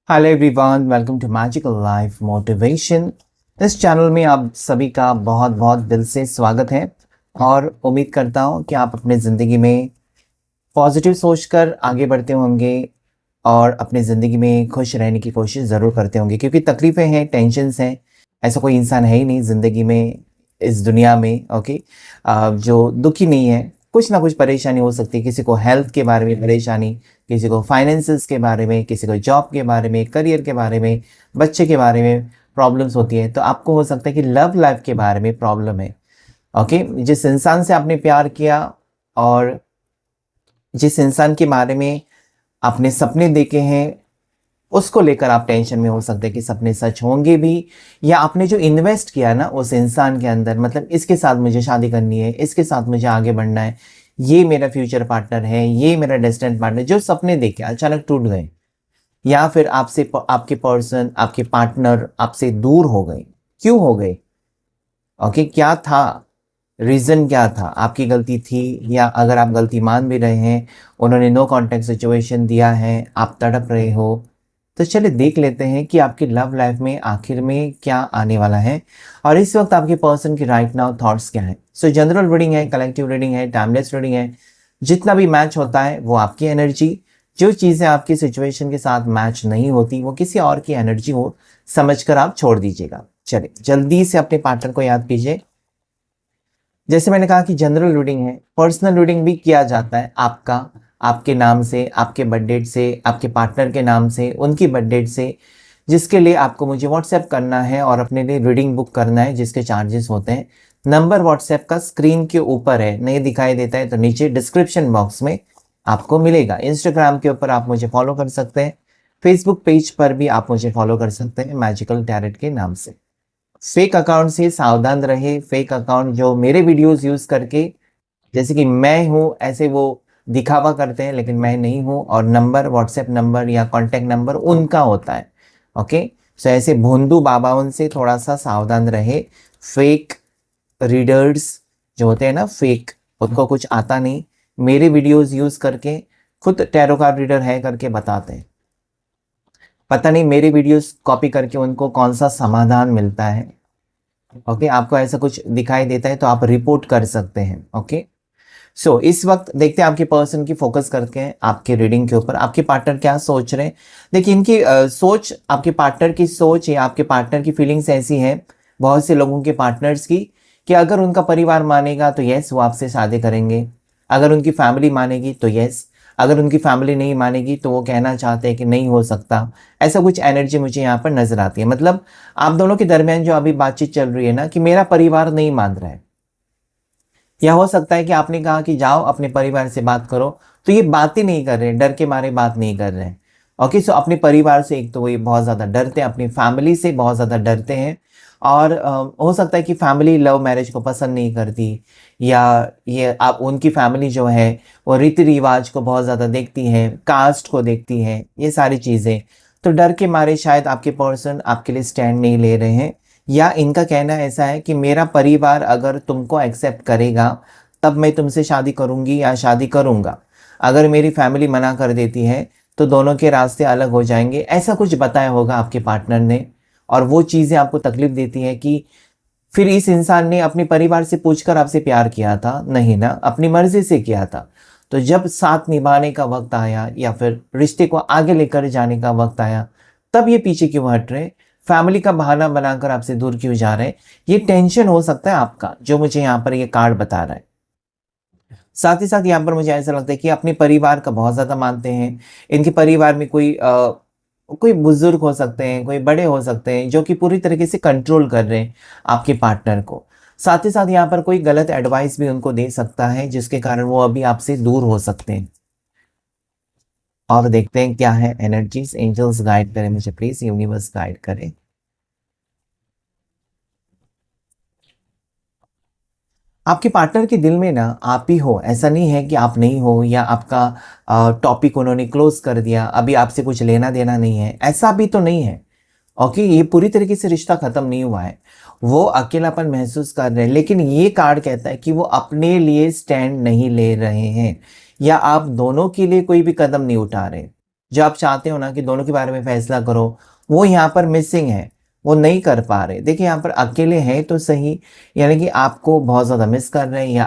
Hello everyone, welcome to magical life motivation. इस channel में आप सभी का बहुत बहुत दिल से स्वागत है और उम्मीद करता हूँ कि आप अपने ज़िंदगी में पॉजिटिव सोचकर आगे बढ़ते होंगे और अपनी ज़िंदगी में खुश रहने की कोशिश ज़रूर करते होंगे, क्योंकि तकलीफ़ें हैं, टेंशन्स हैं। ऐसा कोई इंसान है ही नहीं ज़िंदगी में, इस दुनिया में, ओके, जो दुखी नहीं है। कुछ ना कुछ परेशानी हो सकती है। किसी को हेल्थ के बारे में परेशानी, किसी को फाइनेंसेस के बारे में, किसी को जॉब के बारे में, करियर के बारे में, बच्चे के बारे में प्रॉब्लम्स होती है। तो आपको हो सकता है कि लव लाइफ के बारे में प्रॉब्लम है। ओके, जिस इंसान से आपने प्यार किया और जिस इंसान के बारे में आपने सपने देखे हैं, उसको लेकर आप टेंशन में हो सकते हैं कि सपने सच होंगे भी, या आपने जो इन्वेस्ट किया ना उस इंसान के अंदर, मतलब इसके साथ मुझे शादी करनी है, इसके साथ मुझे आगे बढ़ना है, ये मेरा फ्यूचर पार्टनर है, ये मेरा डेस्टिनेट पार्टनर, जो सपने देखे अचानक टूट गए, या फिर आपसे आपके पर्सन, आपके पार्टनर आपसे दूर हो गए। क्यों हो गए? ओके, क्या था रीज़न? क्या था? आपकी गलती थी, या अगर आप गलती मान भी रहे हैं, उन्होंने नो कॉन्टेक्ट सिचुएशन दिया है, आप तड़प रहे हो, तो चलिए देख लेते हैं कि आपकी लव लाइफ में आखिर में क्या आने वाला है और इस वक्त आपके पर्सन की राइट नाउ थॉट्स क्या है। सो जनरल रीडिंग है, कलेक्टिव रीडिंग है, टाइमलेस रीडिंग है। जितना भी मैच होता है वो आपकी एनर्जी, जो चीज़ें आपकी सिचुएशन के साथ मैच नहीं होती वो किसी और की एनर्जी हो समझकर आप छोड़ दीजिएगा। चलिए जल्दी से अपने पार्टनर को याद कीजिए। जैसे मैंने कहा कि जनरल रीडिंग है, पर्सनल रीडिंग भी किया जाता है आपका, आपके नाम से, आपके बर्थ डेट से, आपके पार्टनर के नाम से, उनकी बर्थ डेट से, जिसके लिए आपको मुझे व्हाट्सएप करना है और अपने लिए रीडिंग बुक करना है, जिसके चार्जेस होते हैं। नंबर व्हाट्सएप का स्क्रीन के ऊपर है, नहीं दिखाई देता है तो नीचे डिस्क्रिप्शन बॉक्स में आपको मिलेगा। इंस्टाग्राम के ऊपर आप मुझे फॉलो कर सकते हैं, फेसबुक पेज पर भी आप मुझे फॉलो कर सकते हैं मैजिकल टैरेट के नाम से। फेक अकाउंट से सावधान रहे। फेक अकाउंट जो मेरे वीडियोस यूज करके, जैसे कि मैं हूँ ऐसे वो दिखावा करते हैं, लेकिन मैं नहीं हूँ, और नंबर, व्हाट्सएप नंबर या कॉन्टैक्ट नंबर उनका होता है। ओके, सो ऐसे भोंदू बाबा उनसे थोड़ा सा सावधान रहे। फेक रीडर्स जो होते हैं ना, फेक, उनको कुछ आता नहीं, मेरे वीडियोस यूज करके खुद टैरो कार्ड रीडर है करके बताते हैं। पता नहीं मेरे वीडियोस कॉपी करके उनको कौन सा समाधान मिलता है। ओके, आपको ऐसा कुछ दिखाई देता है तो आप रिपोर्ट कर सकते हैं। ओके, सो इस वक्त देखते हैं आपके पर्सन की, फोकस करके हैं आपके रीडिंग के ऊपर। आपके पार्टनर क्या सोच रहे हैं? देखिए इनकी सोच, आपके पार्टनर की सोच या आपके पार्टनर की फीलिंग्स ऐसी है, बहुत से लोगों के पार्टनर्स की, कि अगर उनका परिवार मानेगा तो यस वो आपसे शादी करेंगे, अगर उनकी फैमिली मानेगी तो यस, अगर उनकी फैमिली नहीं मानेगी तो वो कहना चाहते हैं कि नहीं हो सकता। ऐसा कुछ एनर्जी मुझे यहाँ पर नजर आती है। मतलब आप दोनों के दरमियान जो अभी बातचीत चल रही है ना, कि मेरा परिवार नहीं मान रहा है, या हो सकता है कि आपने कहा कि जाओ अपने परिवार से बात करो, तो ये बात ही नहीं कर रहे हैं, डर के मारे बात नहीं कर रहे हैं। ओके, सो अपने परिवार से एक तो वो ये बहुत ज़्यादा डरते हैं, अपनी फैमिली से बहुत ज़्यादा डरते हैं, और हो सकता है कि फैमिली लव मैरिज को पसंद नहीं करती, या ये आप उनकी फैमिली जो है वो रीति रिवाज को बहुत ज़्यादा देखती है, कास्ट को देखती है, ये सारी चीज़ें। तो डर के मारे शायद आपके पर्सन आपके लिए स्टैंड नहीं ले रहे हैं, या इनका कहना ऐसा है कि मेरा परिवार अगर तुमको एक्सेप्ट करेगा तब मैं तुमसे शादी करूंगी या शादी करूंगा, अगर मेरी फैमिली मना कर देती है तो दोनों के रास्ते अलग हो जाएंगे। ऐसा कुछ बताया होगा आपके पार्टनर ने, और वो चीज़ें आपको तकलीफ देती हैं कि फिर इस इंसान ने अपने परिवार से पूछकर आपसे प्यार किया था? नहीं ना, अपनी मर्जी से किया था। तो जब साथ निभाने का वक्त आया या फिर रिश्ते को आगे लेकर जाने का वक्त आया, तब ये पीछे क्यों हट रहे? फैमिली का बहाना बनाकर आपसे दूर क्यों जा रहे हैं? ये टेंशन हो सकता है आपका, जो मुझे यहाँ पर ये कार्ड बता रहा है। साथ ही साथ यहाँ पर मुझे ऐसा लगता है कि अपने परिवार का बहुत ज़्यादा मानते हैं। इनके परिवार में कोई बुजुर्ग हो सकते हैं, कोई बड़े हो सकते हैं, जो कि पूरी तरीके से कंट्रोल कर रहे हैं आपके पार्टनर को। साथ ही साथ यहाँ पर कोई गलत एडवाइस भी उनको दे सकता है, जिसके कारण वो अभी आपसे दूर हो सकते हैं। और देखते हैं क्या है एनर्जीज। एंजल्स गाइड करें मुझे प्लीज, यूनिवर्स गाइड करें। आपके पार्टनर के दिल में ना आप ही हो, ऐसा नहीं है कि आप नहीं हो, या आपका टॉपिक उन्होंने क्लोज कर दिया, अभी आपसे कुछ लेना देना नहीं है, ऐसा भी तो नहीं है। ओके, ये पूरी तरीके से रिश्ता खत्म नहीं हुआ है, वो अकेलापन महसूस कर रहे हैं, लेकिन ये कार्ड कहता है कि वो अपने लिए स्टैंड नहीं ले रहे हैं, या आप दोनों के लिए कोई भी कदम नहीं उठा रहे। जो आप चाहते हो ना कि दोनों के बारे में फैसला करो, वो यहाँ पर मिसिंग है, वो नहीं कर पा रहे। देखिए यहाँ पर अकेले हैं तो सही, यानी कि आपको बहुत ज़्यादा मिस कर रहे हैं, या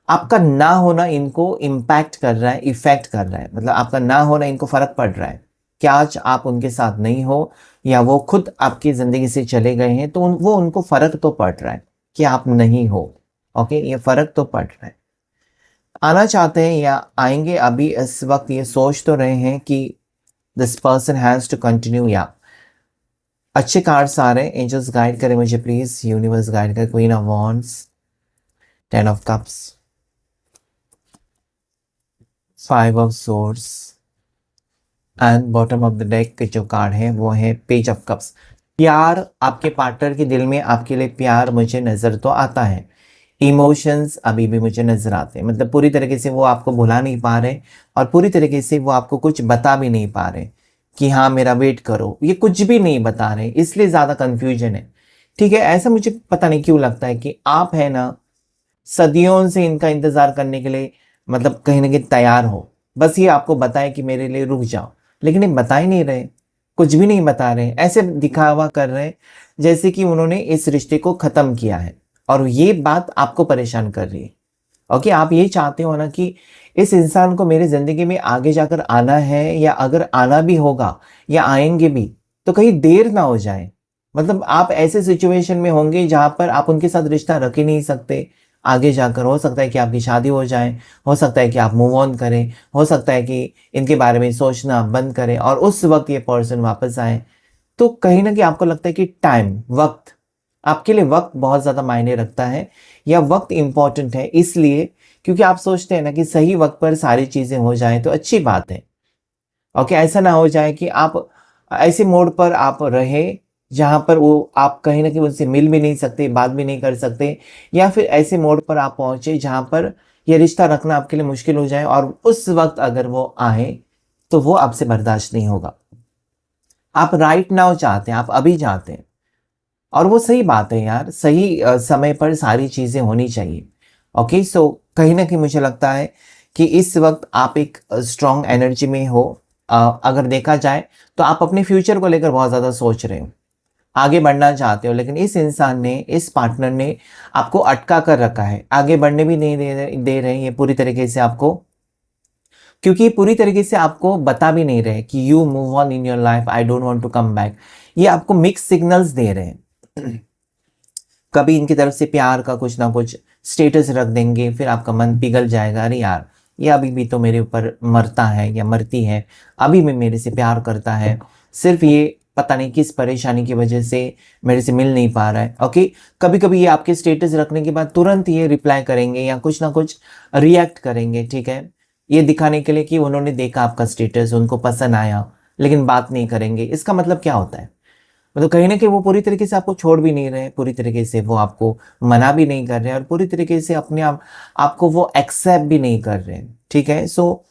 आपका ना होना इनको इम्पैक्ट कर रहा है, इफेक्ट कर रहा है। मतलब आपका ना होना इनको फर्क पड़ रहा है कि आज आप उनके साथ नहीं हो, या वो खुद आपकी ज़िंदगी से चले गए हैं, तो वो उनको फ़र्क तो पड़ रहा है कि आप नहीं हो। ओके, ये फ़र्क तो पड़ रहा है। आना चाहते हैं या आएंगे, अभी इस वक्त ये सोच तो रहे हैं कि this person has to continue, या अच्छे कार्ड्स आ रहे हैं। एंजल्स गाइड करें मुझे प्लीज़, यूनिवर्स गाइड करें। Queen of wands, 10 of cups, 5 of swords, and bottom of the deck के जो कार्ड है वो है पेज ऑफ कप्स। प्यार, आपके पार्टनर के दिल में आपके लिए प्यार मुझे नज़र तो आता है, इमोशंस अभी भी मुझे नज़र आते हैं। मतलब पूरी तरीके से वो आपको भुला नहीं पा रहे, और पूरी तरीके से वो आपको कुछ बता भी नहीं पा रहे कि हाँ मेरा वेट करो, ये कुछ भी नहीं बता रहे, इसलिए ज़्यादा कन्फ्यूजन है। ठीक है, ऐसा मुझे पता नहीं क्यों लगता है कि आप है ना सदियों से इनका इंतज़ार करने के लिए मतलब कहीं ना कहीं तैयार हो, बस ये आपको बताए कि मेरे लिए रुक जाओ, लेकिन ये बता ही नहीं रहे, कुछ भी नहीं बता रहे, ऐसे दिखावा कर रहे हैं जैसे कि उन्होंने इस रिश्ते को ख़त्म किया है, और ये बात आपको परेशान कर रही है। ओके, आप ये चाहते हो ना कि इस इंसान को मेरी ज़िंदगी में आगे जाकर आना है, या अगर आना भी होगा या आएंगे भी तो कहीं देर ना हो जाए। मतलब आप ऐसे सिचुएशन में होंगे जहाँ पर आप उनके साथ रिश्ता रख ही नहीं सकते। आगे जाकर हो सकता है कि आपकी शादी हो जाए, हो सकता है कि आप मूव ऑन करें, हो सकता है कि इनके बारे में सोचना बंद करें और उस वक्त ये पर्सन वापस आए। तो कहीं ना कहीं आपको लगता है कि टाइम, वक्त, आपके लिए वक्त बहुत ज़्यादा मायने रखता है, या वक्त इम्पॉर्टेंट है इसलिए क्योंकि आप सोचते हैं ना कि सही वक्त पर सारी चीज़ें हो जाएं तो अच्छी बात है। ओके, ऐसा ना हो जाए कि आप ऐसे मोड पर आप रहे जहाँ पर वो आप कहीं ना कहीं उनसे मिल भी नहीं सकते, बात भी नहीं कर सकते, या फिर ऐसे मोड पर आप पहुँचे जहाँ पर यह रिश्ता रखना आपके लिए मुश्किल हो जाए, और उस वक्त अगर वो आए तो वो आपसे बर्दाश्त नहीं होगा। आप राइट नाउ चाहते हैं, आप अभी चाहते हैं, और वो सही बात है यार, सही समय पर सारी चीज़ें होनी चाहिए। ओके, सो कहीं ना कहीं मुझे लगता है कि इस वक्त आप एक स्ट्रॉन्ग एनर्जी में हो। अगर देखा जाए तो आप अपने फ्यूचर को लेकर बहुत ज़्यादा सोच रहे हो, आगे बढ़ना चाहते हो, लेकिन इस इंसान ने, इस पार्टनर ने आपको अटका कर रखा है, आगे बढ़ने भी नहीं दे रहे ये पूरी तरीके से आपको, क्योंकि पूरी तरीके से आपको बता भी नहीं रहे कि you move on in your life, I don't want to come back. ये आपको मिक्स सिग्नल्स दे रहे हैं। कभी इनकी तरफ से प्यार का कुछ ना कुछ स्टेटस रख देंगे, फिर आपका मन पिघल जाएगा, अरे यार ये अभी भी तो मेरे ऊपर मरता है या मरती है, अभी भी मेरे से प्यार करता है, सिर्फ ये पता नहीं किस परेशानी की वजह से मेरे से मिल नहीं पा रहा है। ओके, कभी कभी ये आपके स्टेटस रखने के बाद तुरंत ये रिप्लाई करेंगे या कुछ ना कुछ रिएक्ट करेंगे, ठीक है, ये दिखाने के लिए कि उन्होंने देखा आपका स्टेटस, उनको पसंद आया, लेकिन बात नहीं करेंगे। इसका मतलब क्या होता है? मतलब कहीं ना कहीं वो पूरी तरीके से आपको छोड़ भी नहीं रहे, पूरी तरीके से वो आपको मना भी नहीं कर रहे, और पूरी तरीके से अपने आपको वो एक्सेप्ट भी नहीं कर रहे। ठीक है, सो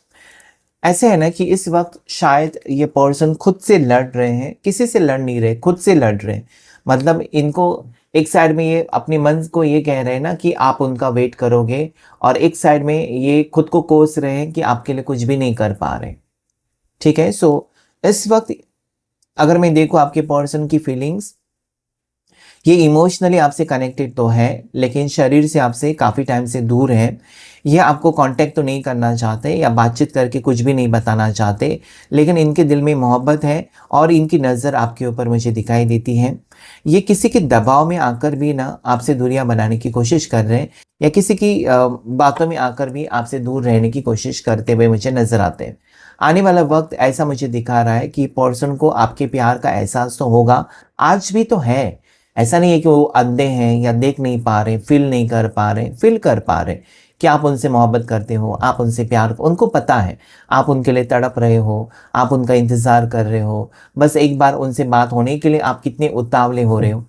ऐसे है ना कि इस वक्त शायद ये पर्सन खुद से लड़ रहे हैं, किसी से लड़ नहीं रहे, खुद से लड़ रहे हैं। मतलब इनको एक साइड में ये अपने मन को ये कह रहे हैं ना कि आप उनका वेट करोगे, और एक साइड में ये खुद को कोस रहे हैं कि आपके लिए कुछ भी नहीं कर पा रहे। ठीक है, सो इस वक्त अगर मैं देखूँ आपके पर्सन की फीलिंग्स, ये इमोशनली आपसे कनेक्टेड तो है, लेकिन शरीर से आपसे काफ़ी टाइम से दूर है। ये आपको कांटेक्ट तो नहीं करना चाहते या बातचीत करके कुछ भी नहीं बताना चाहते, लेकिन इनके दिल में मोहब्बत है और इनकी नज़र आपके ऊपर मुझे दिखाई देती है। ये किसी के दबाव में आकर भी ना आपसे दूरियां बनाने की कोशिश कर रहे हैं, या किसी की बातों में आकर भी आपसे दूर रहने की कोशिश करते हुए मुझे नज़र आते हैं। आने वाला वक्त ऐसा मुझे दिखा रहा है कि पर्सन को आपके प्यार का एहसास तो होगा, आज भी तो है। ऐसा नहीं है कि वो अंधे हैं या देख नहीं पा रहे, फील नहीं कर पा रहे, फील कर पा रहे कि आप उनसे मोहब्बत करते हो, आप उनसे प्यार, उनको पता है आप उनके लिए तड़प रहे हो, आप उनका इंतज़ार कर रहे हो, बस एक बार उनसे बात होने के लिए आप कितने उतावले हो रहे हो।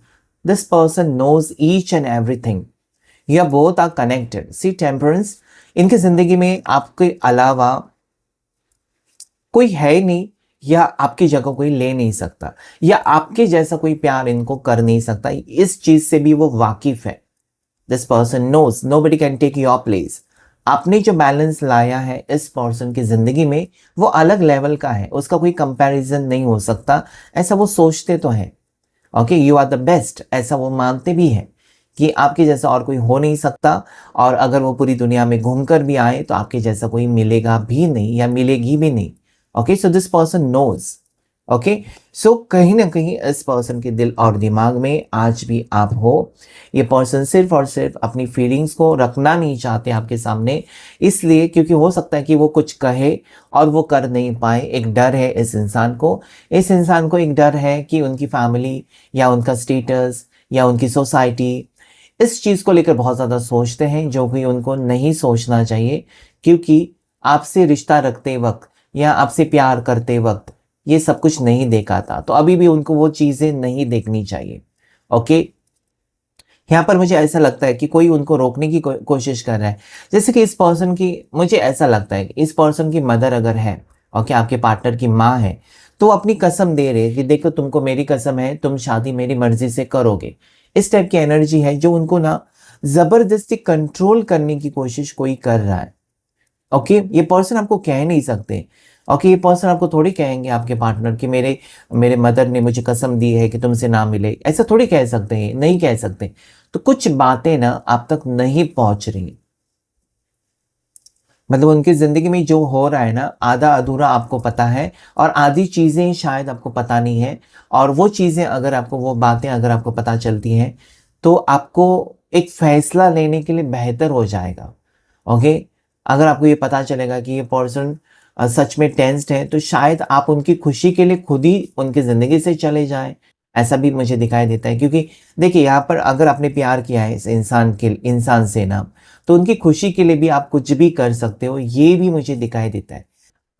This person knows each and everything, you are both are connected. See temperance, इनकी ज़िंदगी में आपके अलावा कोई है नहीं, या आपकी जगह कोई ले नहीं सकता, या आपके जैसा कोई प्यार इनको कर नहीं सकता। इस चीज से भी वो वाकिफ है। This person knows nobody can take your place. आपने जो बैलेंस लाया है इस पर्सन की ज़िंदगी में वो अलग लेवल का है, उसका कोई कंपैरिजन नहीं हो सकता, ऐसा वो सोचते तो हैं। Okay, you are the best, ऐसा वो मानते भी हैं कि आपके जैसा और कोई हो नहीं सकता, और अगर वो पूरी दुनिया में घूमकर भी आए तो आपके जैसा कोई मिलेगा भी नहीं या मिलेगी भी नहीं। Okay, so this person knows. Okay, so कहीं ना कहीं इस पर्सन के दिल और दिमाग में आज भी आप हो। ये पर्सन सिर्फ और सिर्फ अपनी फीलिंग्स को रखना नहीं चाहते आपके सामने, इसलिए क्योंकि हो सकता है कि वो कुछ कहे और वो कर नहीं पाए। एक डर है इस इंसान को, एक डर है कि उनकी फैमिली या उनका स्टेटस या उनकी सोसाइटी इस चीज़ को लेकर बहुत ज़्यादा सोचते हैं, जो कि उनको नहीं सोचना चाहिए। क्योंकि आपसे रिश्ता रखते वक्त या आपसे प्यार करते वक्त ये सब कुछ नहीं देखा था, तो अभी भी उनको वो चीज़ें नहीं देखनी चाहिए। ओके, यहाँ पर मुझे ऐसा लगता है कि कोई उनको रोकने की कोशिश कर रहा है। जैसे कि इस पर्सन की, मुझे ऐसा लगता है कि इस पर्सन की मदर अगर है, ओके, आपके पार्टनर की माँ है, तो वो अपनी कसम दे रहे हैं कि देखो तुमको मेरी कसम है, तुम शादी मेरी मर्जी से करोगे। इस टाइप की एनर्जी है जो उनको ना जबरदस्ती कंट्रोल करने की कोशिश कोई कर रहा है। ओके, ये पर्सन आपको कह नहीं सकते। ओके, ये पर्सन आपको थोड़ी कहेंगे आपके पार्टनर कि मेरे मेरे मदर ने मुझे कसम दी है कि तुमसे ना मिले, ऐसा थोड़ी कह सकते हैं, नहीं कह सकते। तो कुछ बातें ना आप तक नहीं पहुंच रही, मतलब उनकी जिंदगी में जो हो रहा है ना आधा अधूरा आपको पता है, और आधी चीजें शायद आपको पता नहीं है। और वो चीजें अगर आपको, वो बातें अगर आपको पता चलती हैं तो आपको एक फैसला लेने के लिए बेहतर हो जाएगा। ओके, अगर आपको ये पता चलेगा कि ये पर्सन सच में टेंस्ड है, तो शायद आप उनकी खुशी के लिए खुद ही उनकी ज़िंदगी से चले जाएं। ऐसा भी मुझे दिखाई देता है, क्योंकि देखिए यहाँ पर अगर आपने प्यार किया है इस इंसान से ना, तो उनकी खुशी के लिए भी आप कुछ भी कर सकते हो, ये भी मुझे दिखाई देता है।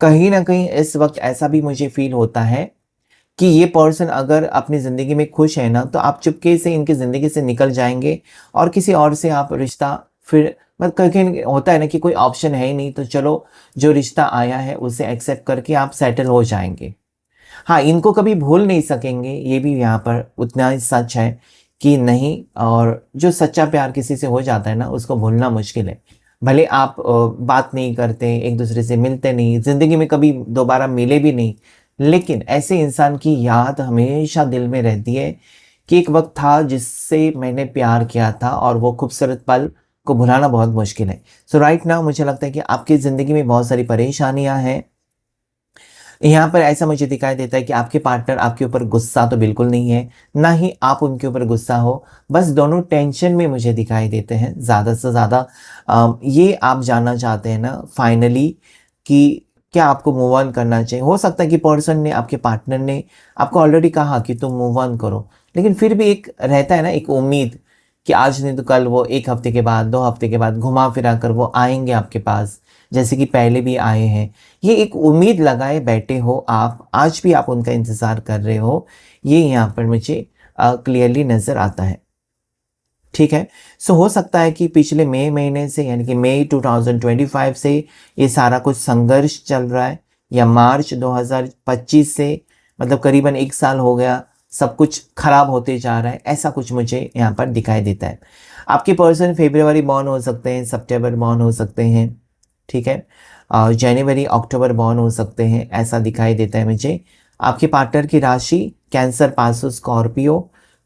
कहीं ना कहीं इस वक्त ऐसा भी मुझे फील होता है कि ये पर्सन अगर अपनी ज़िंदगी में खुश है ना, तो आप चुपके से इनकी ज़िंदगी से निकल जाएंगे और किसी और से आप रिश्ता फिर, मतलब कहीं होता है ना कि कोई ऑप्शन है ही नहीं, तो चलो जो रिश्ता आया है उसे एक्सेप्ट करके आप सेटल हो जाएंगे। हाँ, इनको कभी भूल नहीं सकेंगे, ये भी यहाँ पर उतना ही सच है कि नहीं। और जो सच्चा प्यार किसी से हो जाता है ना, उसको भूलना मुश्किल है। भले आप बात नहीं करते, एक दूसरे से मिलते नहीं, ज़िंदगी में कभी दोबारा मिले भी नहीं, लेकिन ऐसे इंसान की याद हमेशा दिल में रहती है कि एक वक्त था जिससे मैंने प्यार किया था, और वो खूबसूरत पल को भुलाना बहुत मुश्किल है। सो राइट नाउ मुझे लगता है कि आपकी ज़िंदगी में बहुत सारी परेशानियां हैं। यहाँ पर ऐसा मुझे दिखाई देता है कि आपके पार्टनर आपके ऊपर गुस्सा तो बिल्कुल नहीं है, ना ही आप उनके ऊपर गुस्सा हो, बस दोनों टेंशन में मुझे दिखाई देते हैं ज़्यादा से ज़्यादा। ये आप जानना चाहते हैं ना फाइनली कि क्या आपको मूव ऑन करना चाहिए। हो सकता है कि पर्सन ने, आपके पार्टनर ने आपको ऑलरेडी कहा कि तुम मूव ऑन करो, लेकिन फिर भी एक रहता है ना एक उम्मीद कि आज नहीं तो कल वो 1 हफ्ते के बाद, 2 हफ्ते के बाद घुमा फिरा कर वो आएंगे आपके पास, जैसे कि पहले भी आए हैं। ये एक उम्मीद लगाए बैठे हो आप, आज भी आप उनका इंतज़ार कर रहे हो, ये यहाँ पर मुझे क्लियरली नज़र आता है। ठीक है, सो हो सकता है कि पिछले मई महीने से, यानी कि मई 2025 से ये सारा कुछ संघर्ष चल रहा है, या मार्च 2025 से, मतलब करीबन 1 साल हो गया, सब कुछ खराब होते जा रहा है, ऐसा कुछ मुझे यहाँ पर दिखाई देता है। आपके पर्सन फरवरी बॉर्न हो सकते हैं, सितंबर बॉर्न हो सकते हैं, ठीक है, जनवरी अक्टूबर बॉर्न हो सकते हैं, ऐसा दिखाई देता है मुझे। आपके पार्टनर की राशि कैंसर, पासो, स्कॉर्पियो,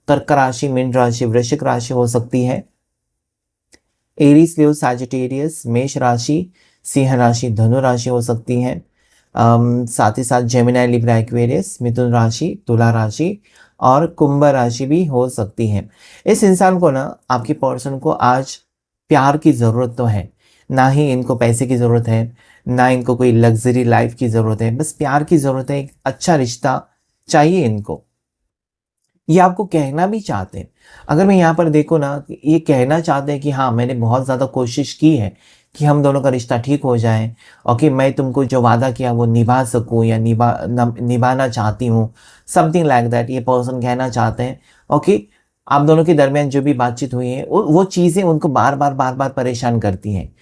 कर्क राशि, मीन राशि, वृश्चिक राशि हो सकती है। एरीज, लियो, सैजिटेरियस, मेष राशि, सिंह राशि, धनु राशि हो सकती है। साथ ही साथ जेमिनी, लिब्रा, एक्वेरियस, मिथुन राशि, तुला राशि और कुंभ राशि भी हो सकती है। इस इंसान को ना, आपके पर्सन को आज प्यार की ज़रूरत तो है, ना ही इनको पैसे की ज़रूरत है, ना इनको कोई लग्जरी लाइफ की ज़रूरत है, बस प्यार की ज़रूरत है। एक अच्छा रिश्ता चाहिए इनको, ये आपको कहना भी चाहते हैं। अगर मैं यहाँ पर देखूँ ना, ये कहना चाहते हैं कि हाँ, मैंने बहुत ज़्यादा कोशिश की है कि हम दोनों का रिश्ता ठीक हो जाए, और कि मैं तुमको जो वादा किया वो निभा सकूँ, या निभाना चाहती हूँ, समथिंग लाइक दैट ये पर्सन कहना चाहते हैं। ओके, आप दोनों के दरमियान जो भी बातचीत हुई है वो चीज़ें उनको बार बार परेशान करती हैं।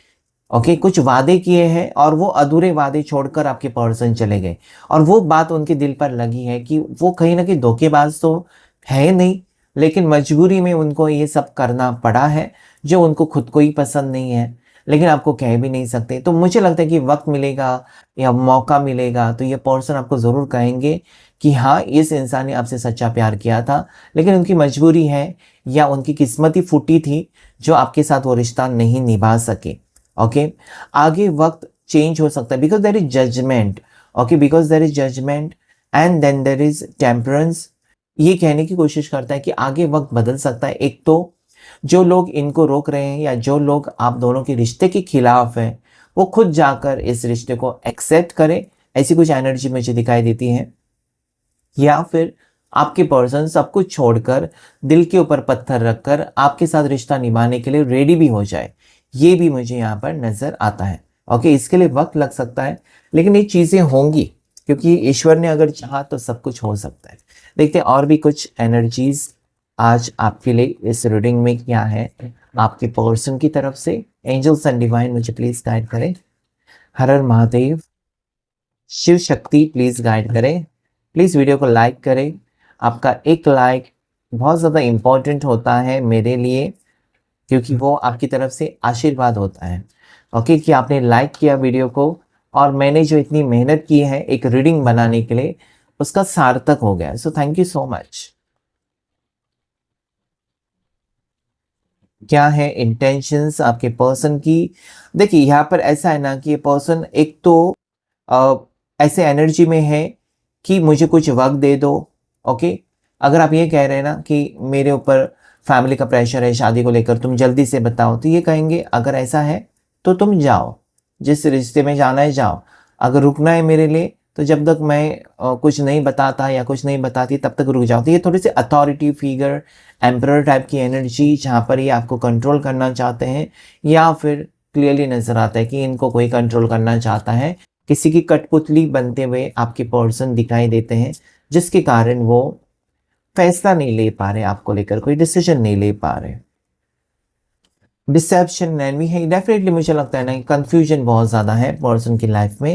ओके, कुछ वादे किए हैं और वो अधूरे वादे छोड़कर आपके पर्सन चले गए, और वो बात उनके दिल पर लगी है कि वो कहीं ना कहीं धोखेबाज तो है नहीं, लेकिन मजबूरी में उनको ये सब करना पड़ा है, जो उनको खुद को ही पसंद नहीं है। लेकिन आपको कह भी नहीं सकते। तो मुझे लगता है कि वक्त मिलेगा या मौका मिलेगा तो ये पर्सन आपको ज़रूर कहेंगे कि हाँ, इस इंसान ने आपसे सच्चा प्यार किया था, लेकिन उनकी मजबूरी है या उनकी किस्मत ही फूटी थी जो आपके साथ वो रिश्ता नहीं निभा सके। ओके, आगे वक्त चेंज हो सकता है because there is judgement. Okay, because there is judgement and then there is temperance. ये कहने की कोशिश करता है कि आगे वक्त बदल सकता है। एक तो जो लोग इनको रोक रहे हैं या जो लोग आप दोनों के रिश्ते के खिलाफ हैं, वो खुद जाकर इस रिश्ते को एक्सेप्ट करें, ऐसी कुछ एनर्जी मुझे दिखाई देती है। या फिर आपके पर्सन सब कुछ छोड़कर दिल के ऊपर पत्थर रखकर आपके साथ रिश्ता निभाने के लिए रेडी भी हो जाए, ये भी मुझे यहाँ पर नजर आता है। ओके, इसके लिए वक्त लग सकता है लेकिन ये चीजें होंगी क्योंकि ईश्वर ने अगर चाहा तो सब कुछ हो सकता है। देखते हैं और भी कुछ एनर्जीज आज आपके लिए इस रीडिंग में क्या है आपके पर्सन की तरफ से। एंजल्स एंड डिवाइन मुझे प्लीज गाइड करें। हर हर महादेव, शिव शक्ति प्लीज गाइड करें। प्लीज वीडियो को लाइक करें। आपका एक लाइक बहुत ज़्यादा इम्पोर्टेंट होता है मेरे लिए क्योंकि वो आपकी तरफ से आशीर्वाद होता है। ओके, कि आपने लाइक किया वीडियो को और मैंने जो इतनी मेहनत की है एक रीडिंग बनाने के लिए उसका सार्थक हो गया। So thank you so much. क्या है इंटेंशंस आपके पर्सन की? देखिए यहाँ पर ऐसा है ना कि ये पर्सन एक तो अ, ऐसे एनर्जी में है कि मुझे कुछ वक्त दे दो। ओके, अगर आप ये कह रहे हैं ना कि मेरे ऊपर फैमिली का प्रेशर है शादी को लेकर, तुम जल्दी से बताओ, तो ये कहेंगे अगर ऐसा है तो तुम जाओ, जिस रिश्ते में जाना है जाओ। अगर रुकना है मेरे लिए तो जब तक मैं कुछ नहीं बताता या कुछ नहीं बताती तब तक रुक जाओ। तो ये थोड़ी सी अथॉरिटी फिगर, एम्परर टाइप की एनर्जी जहाँ पर ये आपको कंट्रोल करना चाहते हैं या फिर क्लियरली नजर आता है कि इनको कोई कंट्रोल करना चाहता है। किसी की कठपुतली बनते हुए आपके पर्सन दिखाई देते हैं जिसके कारण वो फैसला नहीं ले पा रहे, आपको लेकर कोई डिसीजन नहीं ले पा रहे। डिसेप्शन भी है डेफिनेटली। मुझे लगता है ना कंफ्यूजन बहुत ज़्यादा है पर्सन की लाइफ में।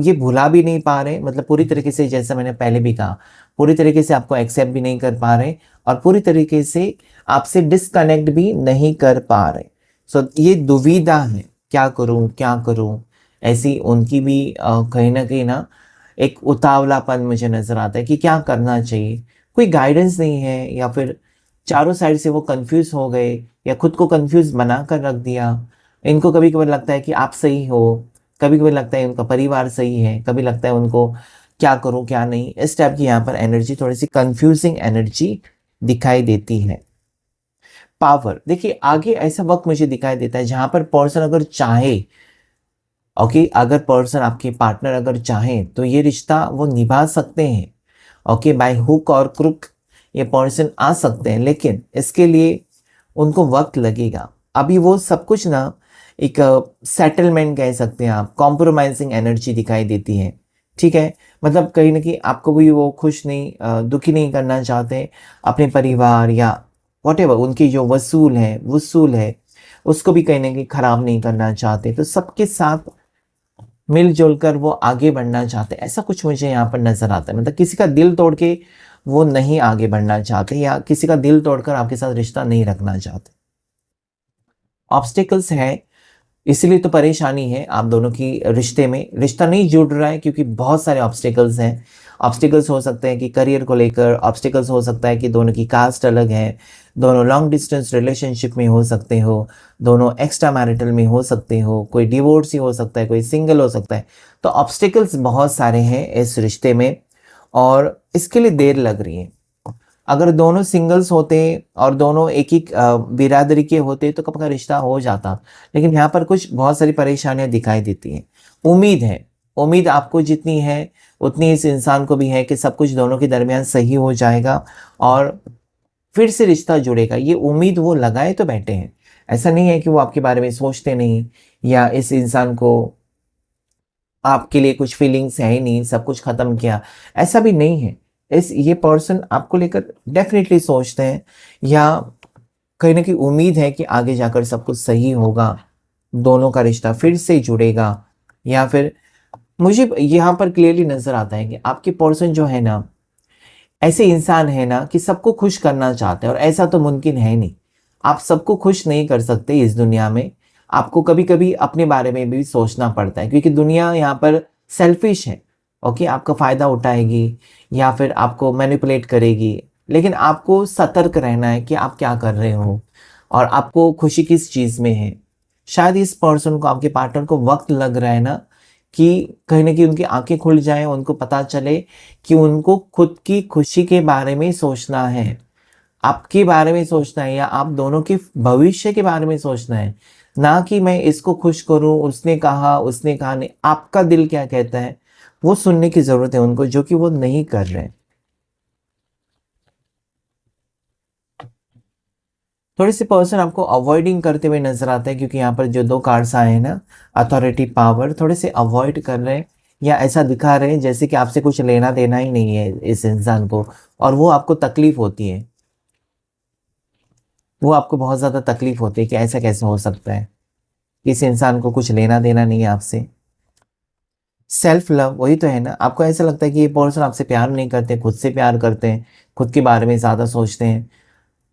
ये भुला भी नहीं पा रहे, मतलब पूरी तरीके से, जैसा मैंने पहले भी कहा, पूरी तरीके से आपको एक्सेप्ट भी नहीं कर पा रहे और पूरी तरीके से आपसे डिसकनेक्ट भी नहीं कर पा रहे। सो ये दुविधा है, क्या करूं क्या करूं। ऐसी उनकी भी कहीं ना कहीं ना एक उतावलापन मुझे नज़र आता है कि क्या करना चाहिए। कोई गाइडेंस नहीं है या फिर चारों साइड से वो कंफ्यूज हो गए या खुद को कंफ्यूज बना कर रख दिया। इनको कभी कभी लगता है कि आप सही हो, कभी कभी लगता है उनका परिवार सही है, कभी लगता है उनको क्या करूं क्या नहीं। इस टाइप की यहाँ पर एनर्जी, थोड़ी सी कंफ्यूजिंग एनर्जी दिखाई देती है। पावर, देखिए आगे ऐसा वक्त मुझे दिखाई देता है जहां पर पर्सन अगर चाहे, ओके, अगर पर्सन आपके पार्टनर अगर चाहे तो ये रिश्ता वो निभा सकते हैं। ओके, बाय हुक और क्रुक ये पर्सन आ सकते हैं, लेकिन इसके लिए उनको वक्त लगेगा। अभी वो सब कुछ ना एक सेटलमेंट कह सकते हैं आप, कॉम्प्रोमाइजिंग एनर्जी दिखाई देती है। ठीक है, मतलब कहीं ना कहीं आपको भी वो खुश नहीं, दुखी नहीं करना चाहते। अपने परिवार या वॉटेवर उनकी जो वसूल है उसको भी कहीं ना कहीं खराब नहीं करना चाहते। तो सबके साथ मिलजुल कर वो आगे बढ़ना चाहते, ऐसा कुछ मुझे यहाँ पर नजर आता है। मतलब किसी का दिल तोड़ के वो नहीं आगे बढ़ना चाहते या किसी का दिल तोड़कर आपके साथ रिश्ता नहीं रखना चाहते। ऑब्स्टिकल्स है, इसलिए तो परेशानी है आप दोनों की रिश्ते में, रिश्ता नहीं जुड़ रहा है क्योंकि बहुत सारे ऑब्स्टिकल्स हैं। ऑब्स्टिकल्स हो सकते हैं कि करियर को लेकर, ऑब्स्टिकल्स हो सकता है कि दोनों की कास्ट अलग है, दोनों लॉन्ग डिस्टेंस रिलेशनशिप में हो सकते हो, दोनों एक्स्ट्रा मैरिटल में हो सकते हो, कोई डिवोर्स ही हो सकता है, कोई सिंगल हो सकता है। तो ऑब्स्टिकल्स बहुत सारे हैं इस रिश्ते में और इसके लिए देर लग रही है। अगर दोनों सिंगल्स होते और दोनों एक ही बिरादरी के होते तो कब का रिश्ता हो जाता, लेकिन यहाँ पर कुछ बहुत सारी परेशानियां दिखाई देती हैं। उम्मीद है, उम्मीद आपको जितनी है उतनी इस इंसान को भी है कि सब कुछ दोनों के दरमियान सही हो जाएगा और फिर से रिश्ता जुड़ेगा। ये उम्मीद वो लगाए तो बैठे हैं। ऐसा नहीं है कि वो आपके बारे में सोचते नहीं या इस इंसान को आपके लिए कुछ फीलिंग्स है ही नहीं, सब कुछ खत्म किया, ऐसा भी नहीं है। ये पर्सन आपको लेकर डेफिनेटली सोचते हैं या कहीं ना कहीं उम्मीद है कि आगे जाकर सब कुछ सही होगा, दोनों का रिश्ता फिर से जुड़ेगा। या फिर मुझे यहाँ पर क्लियरली नजर आता है कि आपके पर्सन जो है ना, ऐसे इंसान है ना कि सबको खुश करना चाहते हैं और ऐसा तो मुमकिन है नहीं। आप सबको खुश नहीं कर सकते इस दुनिया में। आपको कभी कभी अपने बारे में भी सोचना पड़ता है, क्योंकि दुनिया यहाँ पर सेल्फिश है। ओके, आपका फ़ायदा उठाएगी या फिर आपको मैनिपुलेट करेगी, लेकिन आपको सतर्क रहना है कि आप क्या कर रहे हो और आपको खुशी किस चीज़ में है। शायद इस पर्सन को, आपके पार्टनर को वक्त लग रहा है ना, कि कहीं न कहीं उनकी आँखें खुल जाएँ, उनको पता चले कि उनको खुद की खुशी के बारे में सोचना है, आपके बारे में सोचना है या आप दोनों के भविष्य के बारे में सोचना है। ना कि मैं इसको खुश करूँ, उसने कहा नहीं, आपका दिल क्या कहता है, वो सुनने की ज़रूरत है उनको, जो कि वो नहीं कर रहे हैं। थोड़े-से पर्सन आपको अवॉइडिंग करते हुए नज़र आते हैं, क्योंकि यहाँ पर जो 2 कार्ड्स आए हैं ना, अथॉरिटी, पावर, थोड़े-से अवॉइड कर रहे हैं या ऐसा दिखा रहे हैं जैसे कि आपसे कुछ लेना-देना ही नहीं है इस इंसान को, और वो आपको तकलीफ़ होती है। वो आपको बहुत ज़्यादा तकलीफ़ होती है कि ऐसा कैसे हो सकता है? इस इंसान को कुछ लेना-देना नहीं है आपसे। सेल्फ लव वही तो है ना, आपको ऐसा लगता है कि ये पर्सन आपसे प्यार नहीं करते, खुद से प्यार करते हैं, खुद के बारे में ज़्यादा सोचते हैं।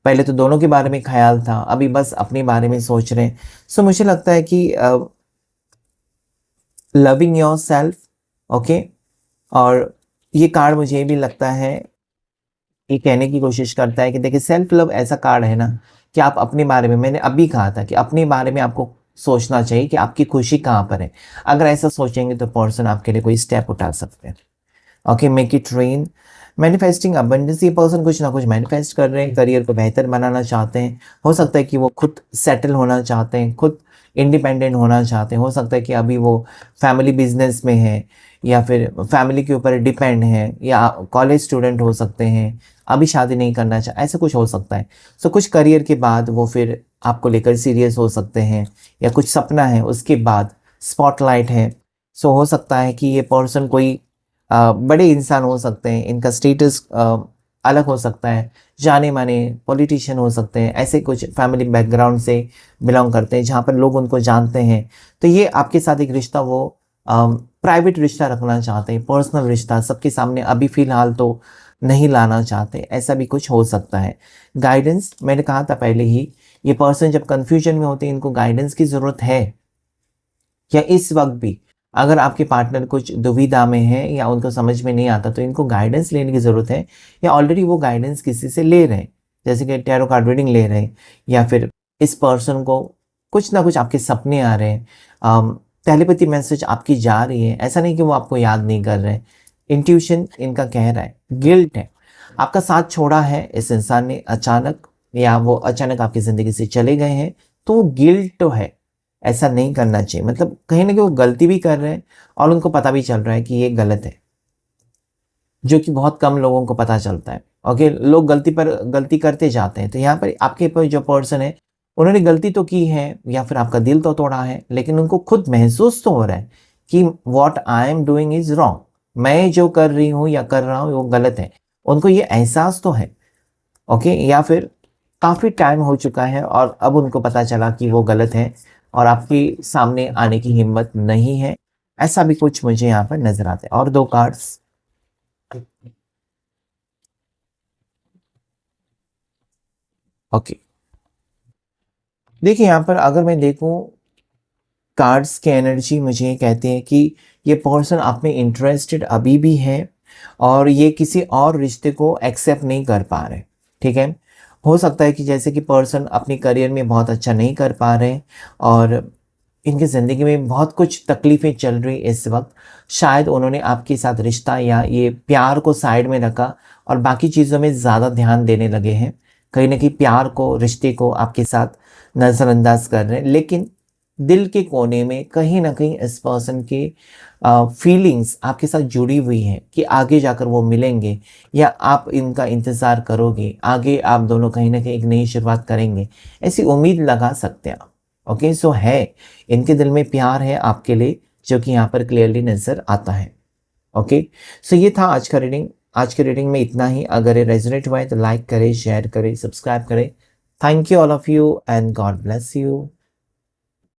पहले तो दोनों के बारे में ख़्याल था, अभी बस अपने बारे में सोच रहे हैं। सो मुझे लगता है कि लविंग योरसेल्फ, ओके। और ये कार्ड मुझे ये भी लगता है, ये कहने की कोशिश करता है कि देखिए, सेल्फ लव ऐसा कार्ड है ना कि आप अपने बारे में, मैंने अभी कहा था कि अपने बारे में आपको सोचना चाहिए कि आपकी खुशी कहाँ पर है। अगर ऐसा सोचेंगे तो पर्सन आपके लिए कोई स्टेप उठा सकते हैं। Okay, make it rain. Manifesting abundance, ये पर्सन कुछ ना कुछ मैनिफेस्ट कर रहे हैं, करियर को बेहतर बनाना चाहते हैं। हो सकता है कि वो खुद सेटल होना चाहते हैं, खुद इंडिपेंडेंट होना चाहते हैं। हो सकता है कि अभी वो फैमिली बिजनेस में है या फिर फैमिली के ऊपर डिपेंड है, या कॉलेज स्टूडेंट हो सकते हैं, अभी शादी नहीं करना चाह, ऐसा कुछ हो सकता है। सो कुछ करियर के बाद वो फिर आपको लेकर सीरियस हो सकते हैं, या कुछ सपना है उसके बाद स्पॉटलाइट है। सो हो सकता है कि ये पर्सन कोई बड़े इंसान हो सकते हैं, इनका स्टेटस अलग हो सकता है, जाने माने पॉलिटिशियन हो सकते हैं, ऐसे कुछ फैमिली बैकग्राउंड से बिलोंग करते हैं जहाँ पर लोग उनको जानते हैं। तो ये आपके साथ एक रिश्ता वो प्राइवेट रिश्ता रखना चाहते हैं, पर्सनल रिश्ता, सबके सामने अभी फ़िलहाल तो नहीं लाना चाहते, ऐसा भी कुछ हो सकता है। गाइडेंस, मैंने कहा था पहले ही, ये पर्सन जब कन्फ्यूजन में होते हैं, इनको गाइडेंस की ज़रूरत है, या इस वक्त भी अगर आपके पार्टनर कुछ दुविधा में है या उनको समझ में नहीं आता, तो इनको गाइडेंस लेने की ज़रूरत है, या ऑलरेडी वो गाइडेंस किसी से ले रहे हैं, जैसे कि टैरो कार्ड रीडिंग ले रहे हैं, या फिर इस पर्सन को कुछ ना कुछ आपके सपने आ रहे हैं, टेलीपैथी मैसेज आपकी जा रही है। ऐसा नहीं कि वो आपको याद नहीं कर रहे हैं, इंट्यूशन इनका कह रहा है। गिल्ट है, आपका साथ छोड़ा है इस इंसान ने अचानक, या वो अचानक आपकी ज़िंदगी से चले गए हैं, तो गिल्ट तो है, ऐसा नहीं करना चाहिए। मतलब कहीं न कहीं वो गलती भी कर रहे हैं और उनको पता भी चल रहा है कि ये गलत है, जो कि बहुत कम लोगों को पता चलता है। ओके, लोग गलती पर गलती करते जाते हैं। तो यहाँ पर आपके पर जो पर्सन है, उन्होंने गलती तो की है या फिर आपका दिल तो तोड़ा है, लेकिन उनको खुद महसूस तो हो रहा है कि what I am doing is wrong. मैं जो कर रही हूँ या कर रहा हूँ वो गलत है। उनको ये एहसास तो है। ओके, या फिर काफ़ी टाइम हो चुका है और अब उनको पता चला कि वो गलत है और आपके सामने आने की हिम्मत नहीं है। ऐसा भी कुछ मुझे यहाँ पर नज़र आता है। और 2 कार्ड्स, ओके। देखिए, यहाँ पर अगर मैं देखूँ, कार्ड्स की एनर्जी मुझे कहते हैं कि ये पर्सन आप में इंटरेस्टेड अभी भी है और ये किसी और रिश्ते को एक्सेप्ट नहीं कर पा रहे। ठीक है? हो सकता है कि जैसे कि पर्सन अपने करियर में बहुत अच्छा नहीं कर पा रहे और इनकी ज़िंदगी में बहुत कुछ तकलीफ़ें चल रही इस वक़्त। शायद उन्होंने आपके साथ रिश्ता या ये प्यार को साइड में रखा और बाकी चीज़ों में ज़्यादा ध्यान देने लगे हैं। कहीं न कहीं प्यार को, रिश्ते को आपके साथ नज़रअंदाज कर रहे हैं। लेकिन दिल के कोने में कहीं न कहीं इस पर्सन की फीलिंग्स आपके साथ जुड़ी हुई हैं कि आगे जाकर वो मिलेंगे या आप इनका इंतज़ार करोगे। आगे आप दोनों कहीं न कहीं एक नई शुरुआत करेंगे। ऐसी उम्मीद लगा सकते हैं आप। ओके, सो है, इनके दिल में प्यार है आपके लिए, जो कि यहाँ पर क्लियरली नज़र आता है। ओके, सो ये था आज का रीडिंग। आज की रीडिंग में इतना ही। अगर ये रेजोनेट हुआ है तो लाइक करें, शेयर करें, सब्सक्राइब करें। Thank you all of you and God bless you.